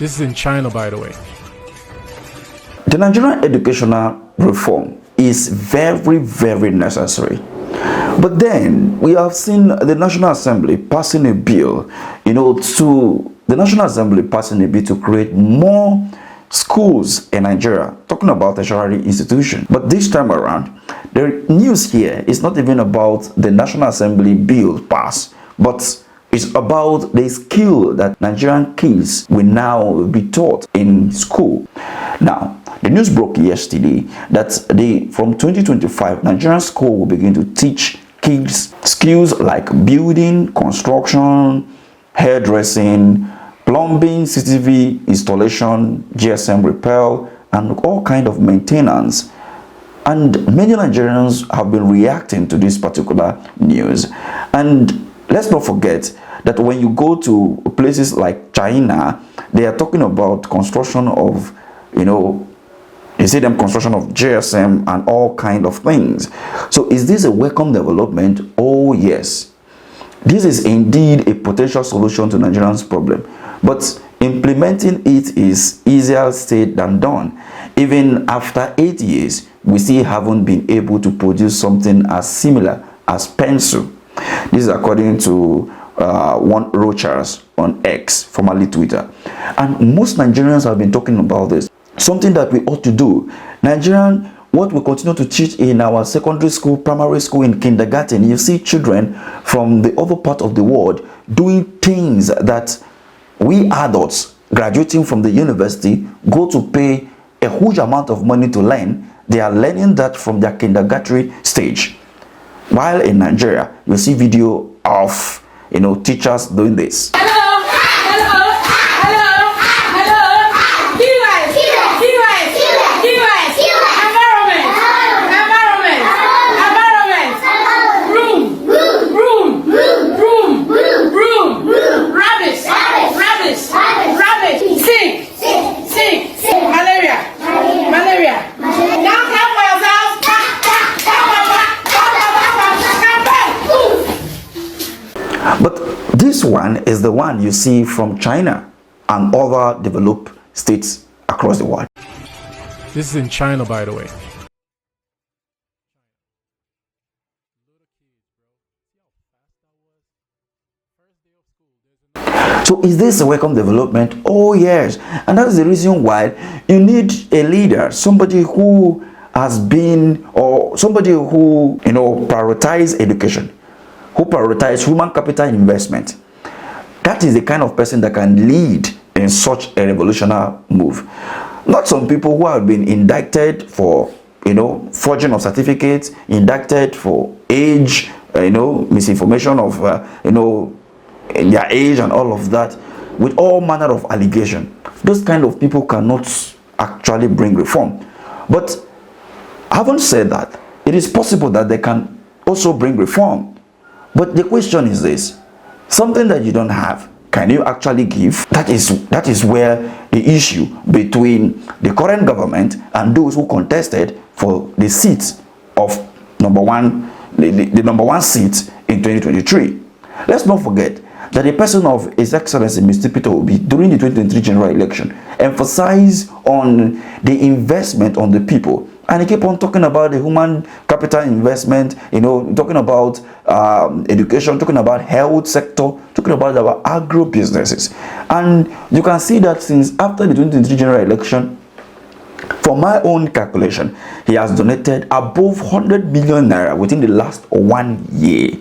This is in China, by the way. The Nigerian educational reform is very, very necessary. But then we have seen the National Assembly passing a bill, to create more schools in Nigeria, talking about tertiary institutions. But this time around, the news here is not even about the National Assembly bill pass, but it's about the skill that Nigerian kids will now be taught in school. Now, the news broke yesterday that from 2025, Nigerian school will begin to teach kids skills like building, construction, hairdressing, plumbing, CCTV installation, GSM repair, and all kind of maintenance. And many Nigerians have been reacting to this particular news. And let's not forget that when you go to places like China, they are talking about construction of, they say them construction of GSM and all kind of things. So is this a welcome development? Oh yes. This is indeed a potential solution to Nigerians' problem. But implementing it is easier said than done. Even after 8 years, we still haven't been able to produce something as similar as pencil. This is according to one Rochers on X, formerly Twitter. And most Nigerians have been talking about this. Something that we ought to do. Nigerian, what we continue to teach in our secondary school, primary school, in kindergarten, you see children from the other part of the world doing things that we adults graduating from the university go to pay a huge amount of money to learn. They are learning that from their kindergarten stage. While in Nigeria, you see video of teachers doing this. But this one is the one you see from China and other developed states across the world. This is in China, by the way. So is this a welcome development? Oh yes. And that's the reason why you need a leader, somebody who has been, or somebody who, prioritize education, who prioritize human capital investment. That is the kind of person that can lead in such a revolutionary move. Not some people who have been indicted for, forging of certificates, indicted for age, misinformation of, their age and all of that, with all manner of allegation. Those kind of people cannot actually bring reform. But having said that, it is possible that they can also bring reform. But the question is this: something that you don't have, can you actually give? That is where the issue between the current government and those who contested for the seat of number one seat in 2023. Let's not forget that the person of His Excellency Mr. Peter Obi during the 2023 general election emphasized on the investment on the people. And he kept on talking about the human capital investment, talking about education, talking about health sector, talking about our agro businesses. And you can see that since after the 2023 general election, from my own calculation, he has donated above 100 million naira within the last 1 year.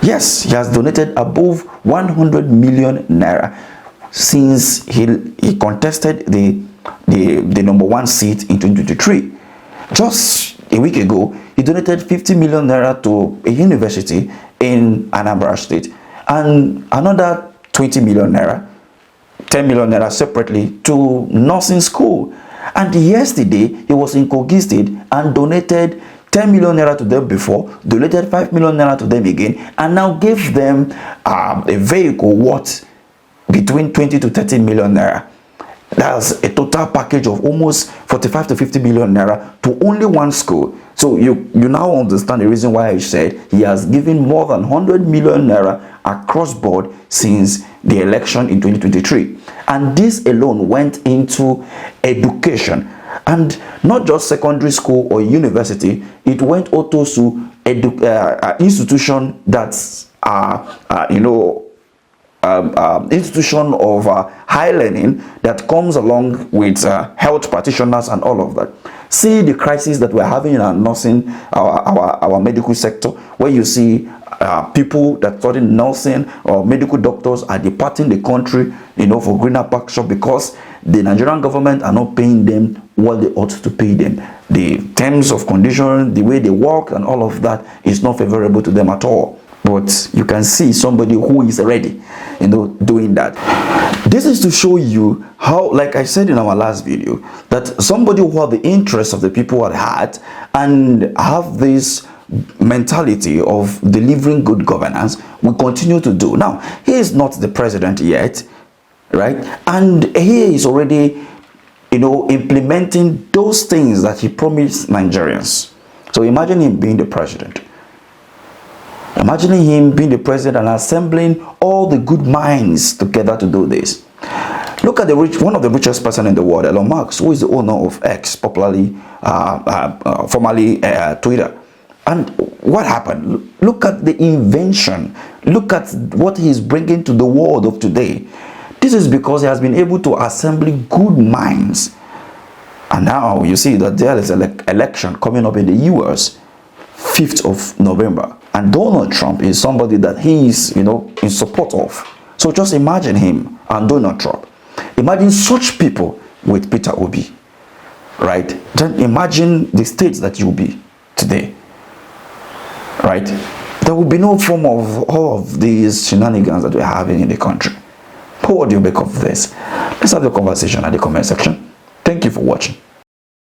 Yes, he has donated above 100 million naira since he contested the number one seat in 2023. Just a week ago, he donated 50 million naira to a university in Anambra State, and another 20 million naira, 10 million naira separately to nursing school. And yesterday, he was in Kogi State and donated 10 million naira to them before, donated 5 million naira to them again, and now gave them a vehicle worth between 20 to 30 million naira. That's a total package of almost 45 to 50 million naira to only one school. So you now understand the reason why I said he has given more than 100 million naira across board since the election in 2023. And this alone went into education, and not just secondary school or university. It went also to institution that's institution of high learning that comes along with health practitioners and all of that. See the crisis that we're having in our nursing, our medical sector, where you see people that study nursing or medical doctors are departing the country, for greener pasture, because the Nigerian government are not paying them what they ought to pay them. The terms of condition, the way they work and all of that is not favorable to them at all. But you can see somebody who is ready, doing that. This is to show you how, like I said in our last video, that somebody who has the interests of the people at heart and have this mentality of delivering good governance will continue to do. Now, he is not the president yet, right? And he is already, implementing those things that he promised Nigerians. So imagine him being the president. Imagining him being the president and assembling all the good minds together to do this. Look at one of the richest person in the world, Elon Musk, who is the owner of X, formerly Twitter. And what happened? Look at the invention. Look at what he is bringing to the world of today. This is because he has been able to assemble good minds. And now you see that there is an election coming up in the US, 5th of November. And Donald Trump is somebody that he is, in support of. So just imagine him and Donald Trump. Imagine such people with Peter Obi, right? Then imagine the states that you'll be today, right? There will be no form of all of these shenanigans that we're having in the country. What do you make of this? Let's have the conversation at the comment section. Thank you for watching.